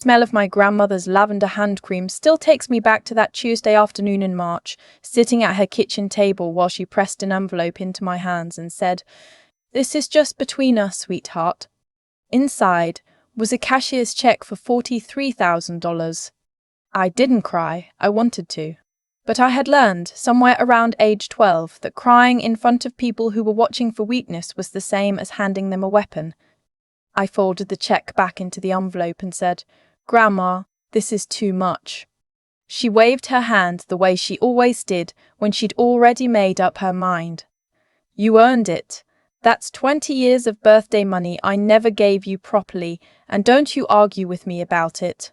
The smell of my grandmother's lavender hand cream still takes me back to that Tuesday afternoon in March, sitting at her kitchen table while she pressed an envelope into my hands and said, "This is just between us, sweetheart." Inside was a cashier's check for $43,000. I didn't cry, I wanted to. But I had learned, somewhere around age 12, that crying in front of people who were watching for weakness was the same as handing them a weapon. I folded the check back into the envelope and said, "Grandma, this is too much." She waved her hand the way she always did when she'd already made up her mind. "You earned it. That's 20 years of birthday money I never gave you properly, and don't you argue with me about it."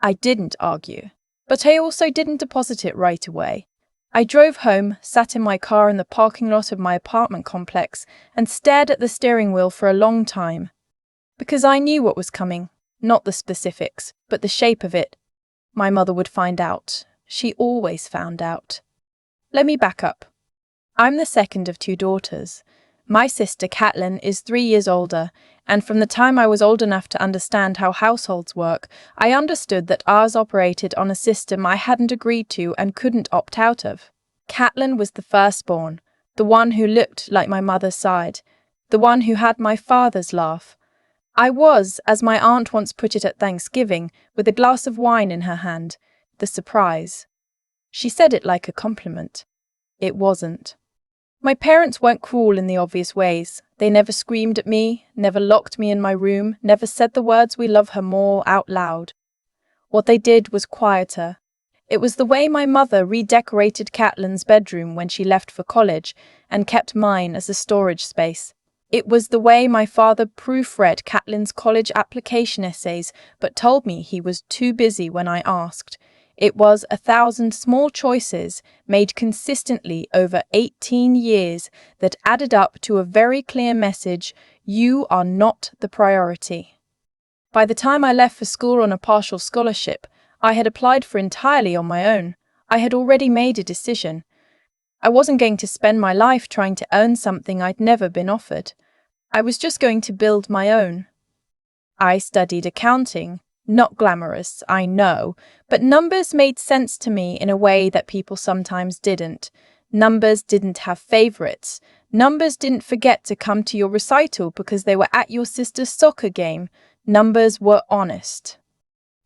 I didn't argue, but I also didn't deposit it right away. I drove home, sat in my car in the parking lot of my apartment complex, and stared at the steering wheel for a long time. Because I knew what was coming. Not the specifics, but the shape of it. My mother would find out. She always found out. Let me back up. I'm the second of two daughters. My sister, Caitlin, is 3 years older, and from the time I was old enough to understand how households work, I understood that ours operated on a system I hadn't agreed to and couldn't opt out of. Caitlin was the firstborn, the one who looked like my mother's side, the one who had my father's laugh. I was, as my aunt once put it at Thanksgiving, with a glass of wine in her hand, the surprise. She said it like a compliment. It wasn't. My parents weren't cruel in the obvious ways. They never screamed at me, never locked me in my room, never said the words "we love her more" out loud. What they did was quieter. It was the way my mother redecorated Caitlin's bedroom when she left for college and kept mine as a storage space. It was the way my father proofread Caitlin's college application essays but told me he was too busy when I asked. It was 1,000 small choices made consistently over 18 years that added up to a very clear message: you are not the priority. By the time I left for school on a partial scholarship, I had applied for entirely on my own. I had already made a decision. I wasn't going to spend my life trying to earn something I'd never been offered. I was just going to build my own. I studied accounting. Not glamorous, I know, but numbers made sense to me in a way that people sometimes didn't. Numbers didn't have favorites. Numbers didn't forget to come to your recital because they were at your sister's soccer game. Numbers were honest.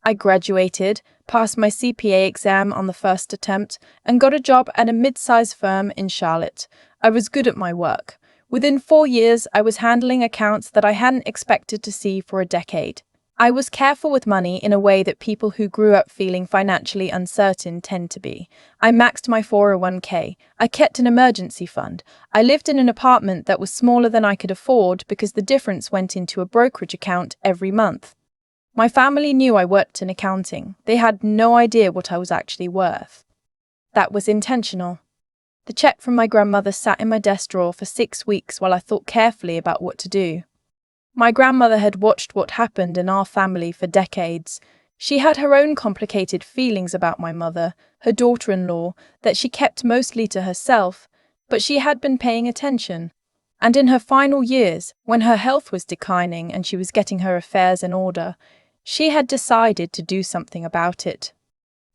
I graduated, passed my CPA exam on the first attempt, and got a job at a mid-sized firm in Charlotte. I was good at my work. Within 4 years, I was handling accounts that I hadn't expected to see for a decade. I was careful with money in a way that people who grew up feeling financially uncertain tend to be. I maxed my 401k. I kept an emergency fund. I lived in an apartment that was smaller than I could afford because the difference went into a brokerage account every month. My family knew I worked in accounting. They had no idea what I was actually worth. That was intentional. The check from my grandmother sat in my desk drawer for 6 weeks while I thought carefully about what to do. My grandmother had watched what happened in our family for decades. She had her own complicated feelings about my mother, her daughter-in-law, that she kept mostly to herself, but she had been paying attention. And in her final years, when her health was declining and she was getting her affairs in order, she had decided to do something about it.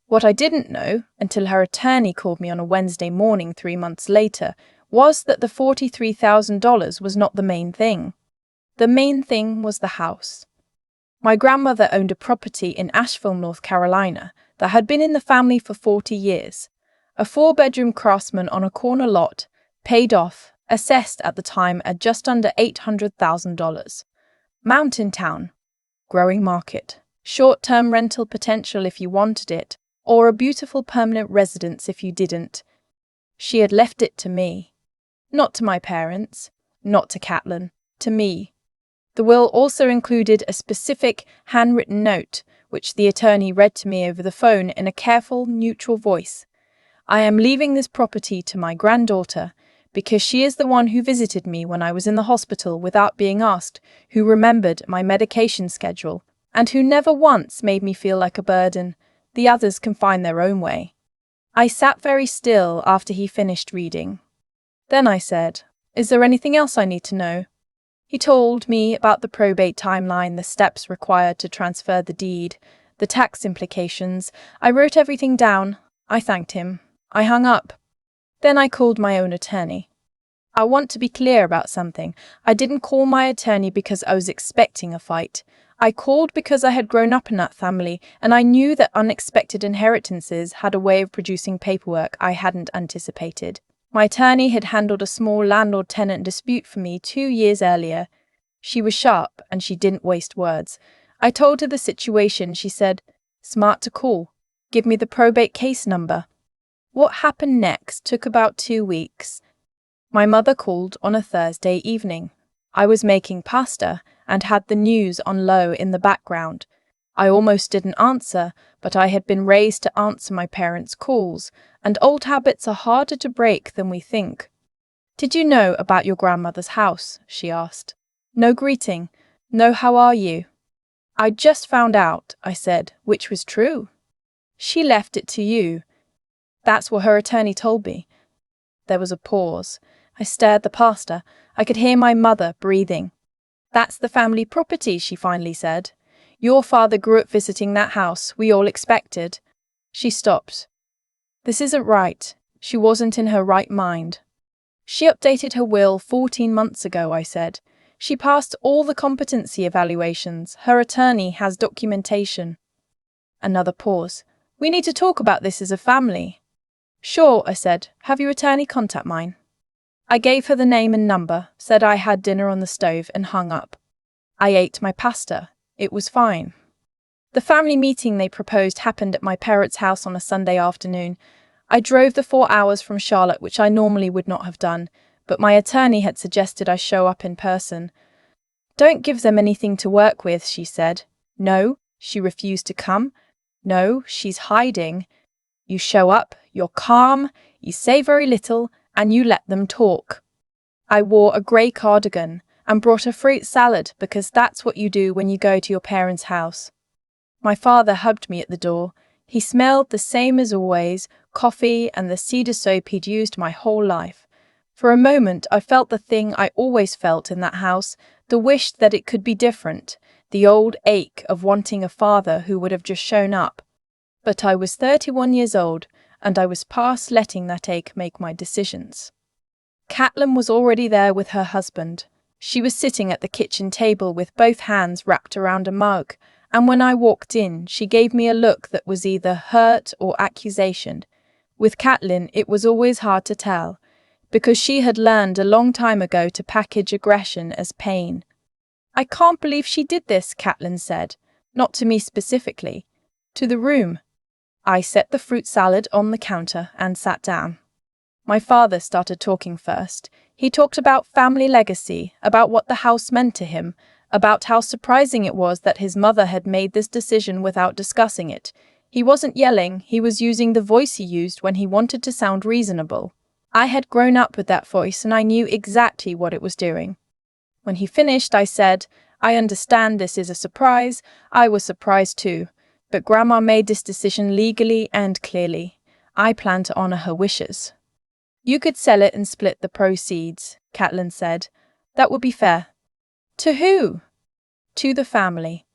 What I didn't know, until her attorney called me on a Wednesday morning 3 months later, was that the $43,000 was not the main thing. The main thing was the house. My grandmother owned a property in Asheville, North Carolina, that had been in the family for 40 years. A 4-bedroom Craftsman on a corner lot, paid off, assessed at the time at just under $800,000. Mountain town, growing market, short-term rental potential if you wanted it, or a beautiful permanent residence if you didn't. She had left it to me. Not to my parents, not to Caitlin, to me. The will also included a specific handwritten note, which the attorney read to me over the phone in a careful, neutral voice. I am leaving this property to my granddaughter because she is the one who visited me when I was in the hospital without being asked, who remembered my medication schedule, and who never once made me feel like a burden. The others can find their own way. I sat very still after he finished reading. Then I said, "Is there anything else I need to know?" He told me about the probate timeline, the steps required to transfer the deed, the tax implications. I wrote everything down. I thanked him. I hung up. Then I called my own attorney. I want to be clear about something. I didn't call my attorney because I was expecting a fight. I called because I had grown up in that family, and I knew that unexpected inheritances had a way of producing paperwork I hadn't anticipated. My attorney had handled a small landlord-tenant dispute for me 2 years earlier. She was sharp, and she didn't waste words. I told her the situation. She said, "Smart to call. Give me the probate case number." What happened next took about 2 weeks. My mother called on a Thursday evening. I was making pasta and had the news on low in the background. I almost didn't answer, but I had been raised to answer my parents' calls, and old habits are harder to break than we think. "Did you know about your grandmother's house?" she asked. No greeting. No "how are you?" "I just found out," I said, which was true. "She left it to you." That's what her attorney told me. There was a pause. I stirred the pasta. I could hear my mother breathing. "That's the family property," she finally said. "Your father grew up visiting that house. We all expected." She stopped. "This isn't right." She wasn't in her right mind. "She updated her will 14 months ago," I said. "She passed all the competency evaluations. Her attorney has documentation." Another pause. "We need to talk about this as a family." "Sure," I said. "Have your attorney contact mine." I gave her the name and number, said I had dinner on the stove, and hung up. I ate my pasta. It was fine. The family meeting they proposed happened at my parents' house on a Sunday afternoon. I drove the 4 hours from Charlotte, which I normally would not have done, but my attorney had suggested I show up in person. "Don't give them anything to work with," she said. "No, she refused to come. No, she's hiding. You show up, you're calm, you say very little, and you let them talk." I wore a grey cardigan and brought a fruit salad because that's what you do when you go to your parents' house. My father hugged me at the door. He smelled the same as always, coffee and the cedar soap he'd used my whole life. For a moment, I felt the thing I always felt in that house, the wish that it could be different, the old ache of wanting a father who would have just shown up. But I was 31 years old, and I was past letting that ache make my decisions. Caitlin was already there with her husband. She was sitting at the kitchen table with both hands wrapped around a mug, and when I walked in, she gave me a look that was either hurt or accusation. With Caitlin, it was always hard to tell, because she had learned a long time ago to package aggression as pain. "I can't believe she did this," Caitlin said. Not to me specifically. To the room. I set the fruit salad on the counter and sat down. My father started talking first. He talked about family legacy, about what the house meant to him, about how surprising it was that his mother had made this decision without discussing it. He wasn't yelling, he was using the voice he used when he wanted to sound reasonable. I had grown up with that voice and I knew exactly what it was doing. When he finished, I said, "I understand this is a surprise. I was surprised too. But Grandma made this decision legally and clearly. I plan to honor her wishes." "You could sell it and split the proceeds," Caitlin said. "That would be fair." "To who?" "To the family."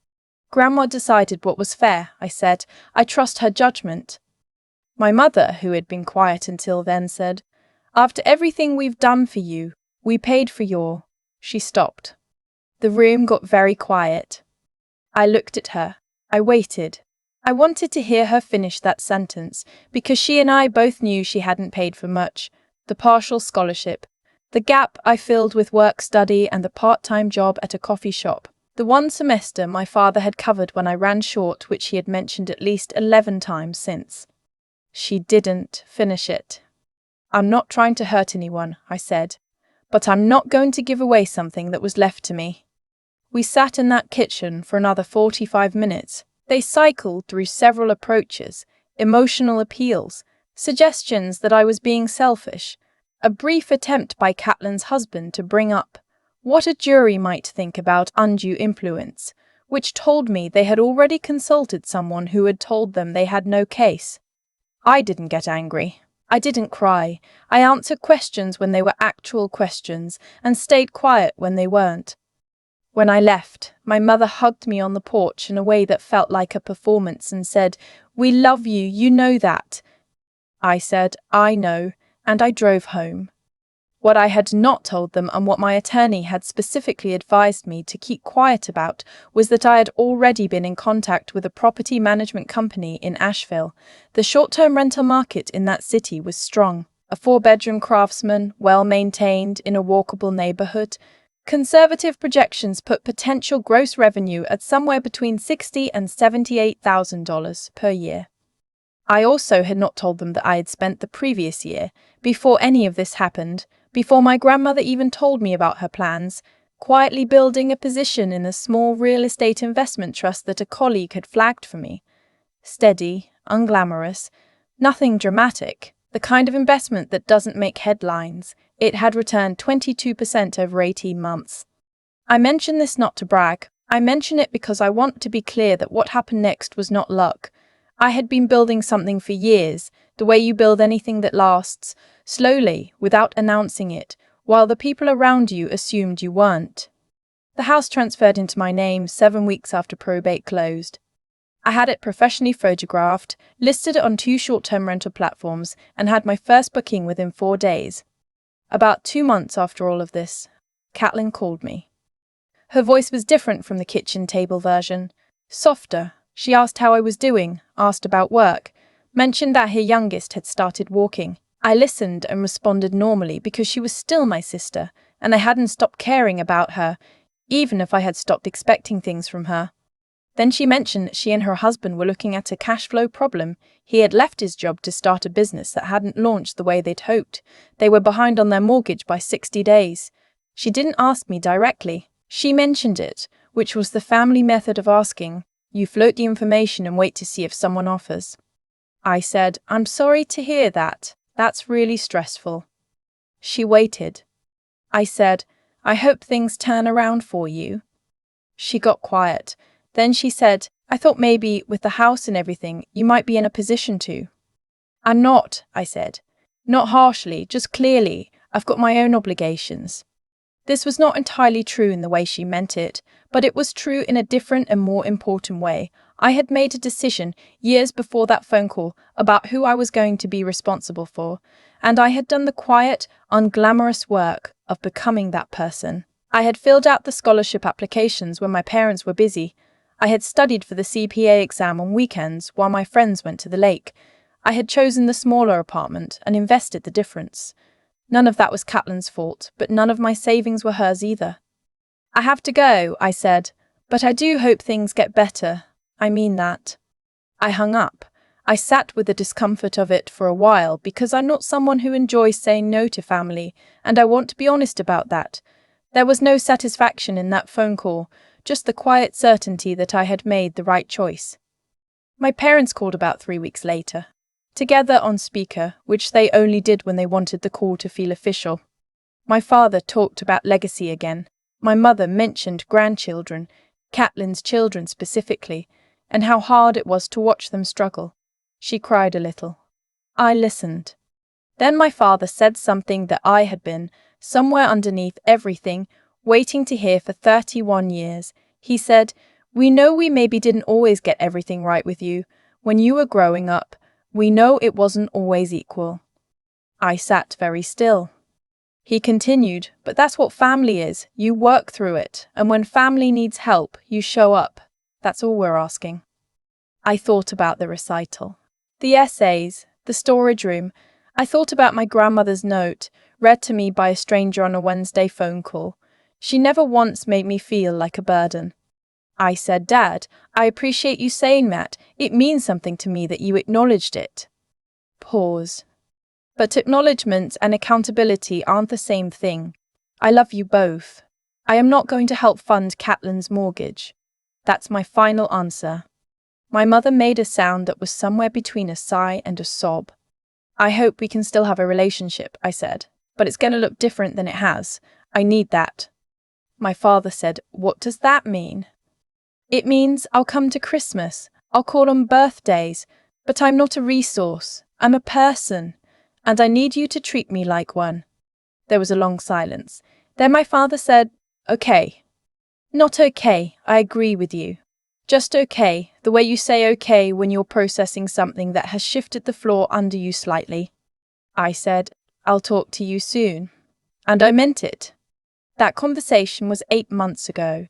"Grandma decided what was fair," I said. "I trust her judgment." My mother, who had been quiet until then, said, "After everything we've done for you, we paid for your—" She stopped. The room got very quiet. I looked at her. I waited. I wanted to hear her finish that sentence, because she and I both knew she hadn't paid for much. The partial scholarship, the gap I filled with work study and the part-time job at a coffee shop, the 1 semester my father had covered when I ran short, which he had mentioned at least 11 times since. She didn't finish it. "I'm not trying to hurt anyone," I said, "but I'm not going to give away something that was left to me." We sat in that kitchen for another 45 minutes. They cycled through several approaches, emotional appeals, suggestions that I was being selfish, a brief attempt by Caitlin's husband to bring up what a jury might think about undue influence, which told me they had already consulted someone who had told them they had no case. I didn't get angry. I didn't cry. I answered questions when they were actual questions and stayed quiet when they weren't. When I left, my mother hugged me on the porch in a way that felt like a performance and said, "We love you, you know that." I said, "I know," and I drove home. What I had not told them, and what my attorney had specifically advised me to keep quiet about, was that I had already been in contact with a property management company in Asheville. The short-term rental market in that city was strong. A 4-bedroom craftsman, well-maintained, in a walkable neighborhood. Conservative projections put potential gross revenue at somewhere between $60,000 and $78,000 per year. I also had not told them that I had spent the previous year, before any of this happened, before my grandmother even told me about her plans, quietly building a position in a small real estate investment trust that a colleague had flagged for me. Steady, unglamorous, nothing dramatic, the kind of investment that doesn't make headlines. It had returned 22% over 18 months. I mention this not to brag. I mention it because I want to be clear that what happened next was not luck. I had been building something for years, the way you build anything that lasts, slowly, without announcing it, while the people around you assumed you weren't. The house transferred into my name 7 weeks after probate closed. I had it professionally photographed, listed it on 2 short-term rental platforms, and had my first booking within 4 days. About 2 months after all of this, Caitlin called me. Her voice was different from the kitchen table version, softer. She asked how I was doing, asked about work, mentioned that her youngest had started walking. I listened and responded normally because she was still my sister, and I hadn't stopped caring about her, even if I had stopped expecting things from her. Then she mentioned that she and her husband were looking at a cash flow problem. He had left his job to start a business that hadn't launched the way they'd hoped. They were behind on their mortgage by 60 days. She didn't ask me directly. She mentioned it, which was the family method of asking. You float the information and wait to see if someone offers. I said, "I'm sorry to hear that. That's really stressful." She waited. I said, "I hope things turn around for you." She got quiet. Then she said, "I thought maybe, with the house and everything, you might be in a position to." "I'm not," I said. Not harshly, just clearly. I've got my own obligations. This was not entirely true in the way she meant it, but it was true in a different and more important way. I had made a decision, years before that phone call, about who I was going to be responsible for, and I had done the quiet, unglamorous work of becoming that person. I had filled out the scholarship applications when my parents were busy. I had studied for the CPA exam on weekends while my friends went to the lake. I had chosen the smaller apartment and invested the difference. None of that was Caitlin's fault, but none of my savings were hers either. "I have to go," I said, "but I do hope things get better. I mean that." I hung up. I sat with the discomfort of it for a while because I'm not someone who enjoys saying no to family, and I want to be honest about that. There was no satisfaction in that phone call, just the quiet certainty that I had made the right choice. My parents called about 3 weeks later, together on speaker, which they only did when they wanted the call to feel official. My father talked about legacy again. My mother mentioned grandchildren, Caitlin's children specifically, and how hard it was to watch them struggle. She cried a little. I listened. Then my father said something that I had been, somewhere underneath everything, waiting to hear for 31 years. He said, "We know we maybe didn't always get everything right with you. When you were growing up, we know it wasn't always equal." I sat very still. He continued, "But that's what family is. You work through it, and when family needs help, you show up. That's all we're asking." I thought about the recital, the essays, the storage room. I thought about my grandmother's note, read to me by a stranger on a Wednesday phone call. She never once made me feel like a burden. I said, "Dad, I appreciate you saying that. It means something to me that you acknowledged it." Pause. But acknowledgement and accountability aren't the same thing. I love you both. I am not going to help fund Caitlin's mortgage. That's my final answer. My mother made a sound that was somewhere between a sigh and a sob. "I hope we can still have a relationship," I said, "but it's going to look different than it has. I need that." My father said, "What does that mean?" "It means I'll come to Christmas. I'll call on birthdays. But I'm not a resource. I'm a person. And I need you to treat me like one." There was a long silence. Then my father said, "Okay." Not okay, I agree with you. Just okay, the way you say okay when you're processing something that has shifted the floor under you slightly. I said, I'll talk to you soon. And I meant it. That conversation was 8 months ago.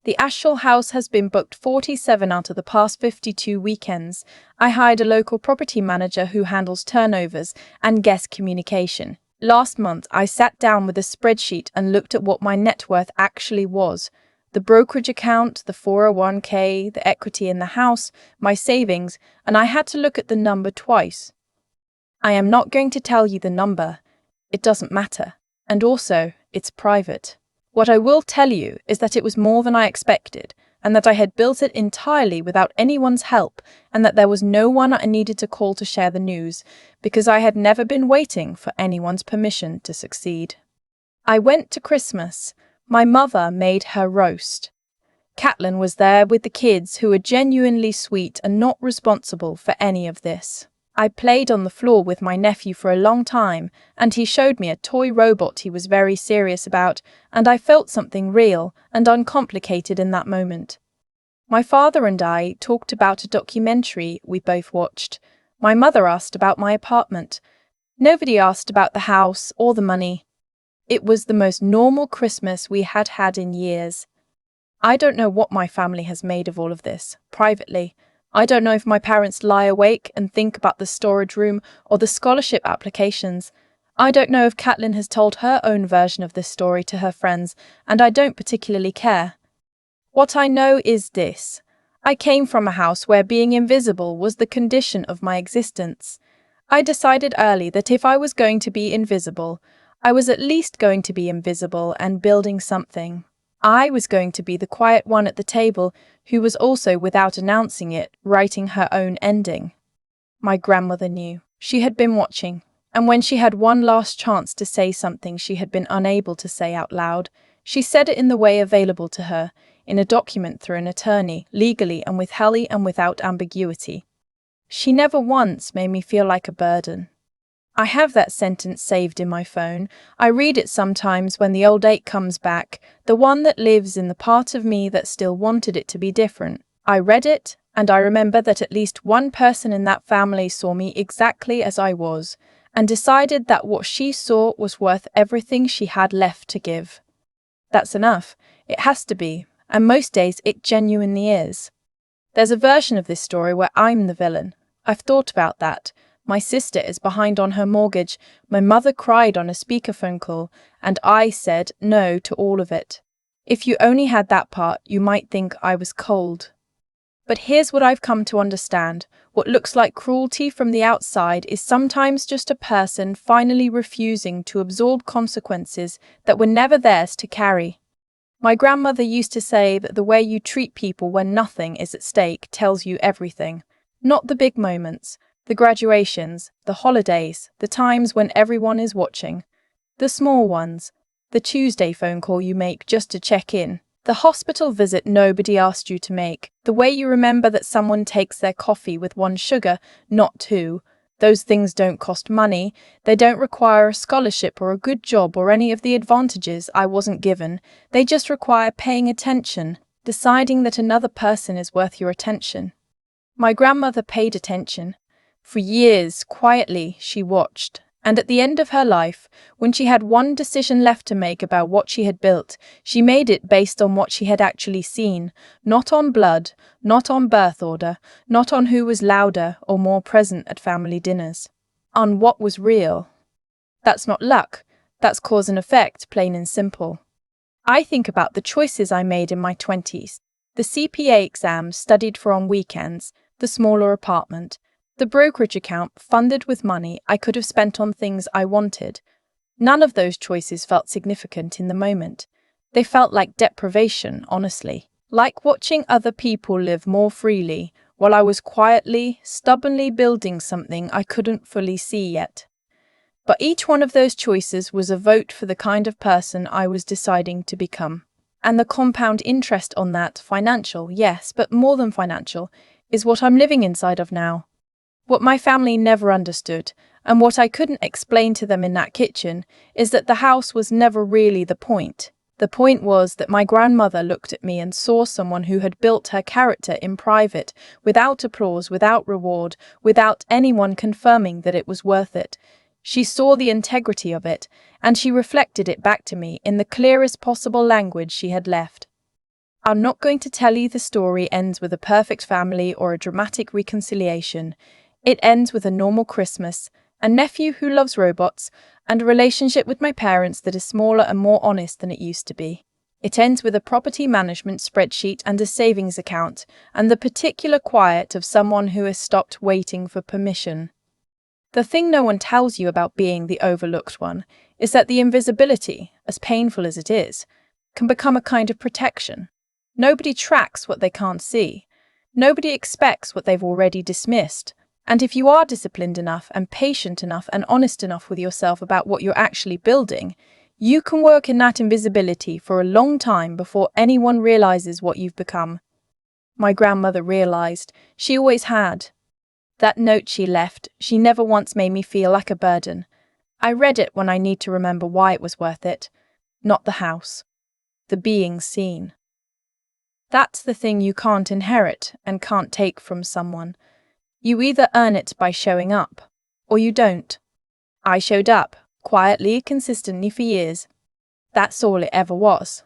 The Ashall house has been booked 47 out of the past 52 weekends. I hired a local property manager who handles turnovers and guest communication. Last month, I sat down with a spreadsheet and looked at what my net worth actually was. The brokerage account, the 401k, the equity in the house, my savings, and I had to look at the number twice. I am not going to tell you the number. It doesn't matter. And also, it's private. What I will tell you is that it was more than I expected, and that I had built it entirely without anyone's help, and that there was no one I needed to call to share the news, because I had never been waiting for anyone's permission to succeed. I went to Christmas. My mother made her roast. Catelyn was there with the kids, who were genuinely sweet and not responsible for any of this. I played on the floor with my nephew for a long time, and he showed me a toy robot he was very serious about, and I felt something real and uncomplicated in that moment. My father and I talked about a documentary we both watched. My mother asked about my apartment. Nobody asked about the house or the money. It was the most normal Christmas we had had in years. I don't know what my family has made of all of this, privately. I don't know if my parents lie awake and think about the storage room or the scholarship applications. I don't know if Catelyn has told her own version of this story to her friends, and I don't particularly care. What I know is this. I came from a house where being invisible was the condition of my existence. I decided early that if I was going to be invisible, I was at least going to be invisible and building something. I was going to be the quiet one at the table who was also, without announcing it, writing her own ending. My grandmother knew. She had been watching, and when she had one last chance to say something she had been unable to say out loud, she said it in the way available to her, in a document through an attorney, legally and without ambiguity. She never once made me feel like a burden. I have that sentence saved in my phone. I read it sometimes when the old ache comes back, the one that lives in the part of me that still wanted it to be different. I read it, and I remember that at least one person in that family saw me exactly as I was, and decided that what she saw was worth everything she had left to give. That's enough. It has to be, and most days it genuinely is. There's a version of this story where I'm the villain. I've thought about that. My sister is behind on her mortgage, my mother cried on a speakerphone call, and I said no to all of it. If you only had that part, you might think I was cold. But here's what I've come to understand. What looks like cruelty from the outside is sometimes just a person finally refusing to absorb consequences that were never theirs to carry. My grandmother used to say that the way you treat people when nothing is at stake tells you everything. Not the big moments, the graduations, the holidays, the times when everyone is watching. The small ones, the Tuesday phone call you make just to check in, the hospital visit nobody asked you to make, the way you remember that someone takes their coffee with 1 sugar, not 2. Those things don't cost money, they don't require a scholarship or a good job or any of the advantages I wasn't given, they just require paying attention, deciding that another person is worth your attention. My grandmother paid attention. For years, quietly, she watched, and at the end of her life, when she had one decision left to make about what she had built, she made it based on what she had actually seen, not on blood, not on birth order, not on who was louder or more present at family dinners. On what was real. That's not luck, that's cause and effect, plain and simple. I think about the choices I made in my 20s, the CPA exams studied for on weekends, the smaller apartment, the brokerage account funded with money I could have spent on things I wanted. None of those choices felt significant in the moment. They felt like deprivation, honestly. Like watching other people live more freely, while I was quietly, stubbornly building something I couldn't fully see yet. But each one of those choices was a vote for the kind of person I was deciding to become. And the compound interest on that, financial, yes, but more than financial, is what I'm living inside of now. What my family never understood, and what I couldn't explain to them in that kitchen, is that the house was never really the point. The point was that my grandmother looked at me and saw someone who had built her character in private, without applause, without reward, without anyone confirming that it was worth it. She saw the integrity of it, and she reflected it back to me in the clearest possible language she had left. I'm not going to tell you the story ends with a perfect family or a dramatic reconciliation. It ends with a normal Christmas, a nephew who loves robots, and a relationship with my parents that is smaller and more honest than it used to be. It ends with a property management spreadsheet and a savings account, and the particular quiet of someone who has stopped waiting for permission. The thing no one tells you about being the overlooked one is that the invisibility, as painful as it is, can become a kind of protection. Nobody tracks what they can't see. Nobody expects what they've already dismissed. And if you are disciplined enough and patient enough and honest enough with yourself about what you're actually building, you can work in that invisibility for a long time before anyone realizes what you've become. My grandmother realized. She always had. That note she left, she never once made me feel like a burden. I read it when I need to remember why it was worth it. Not the house. The being seen. That's the thing you can't inherit and can't take from someone. You either earn it by showing up, or you don't. I showed up, quietly, consistently for years. That's all it ever was.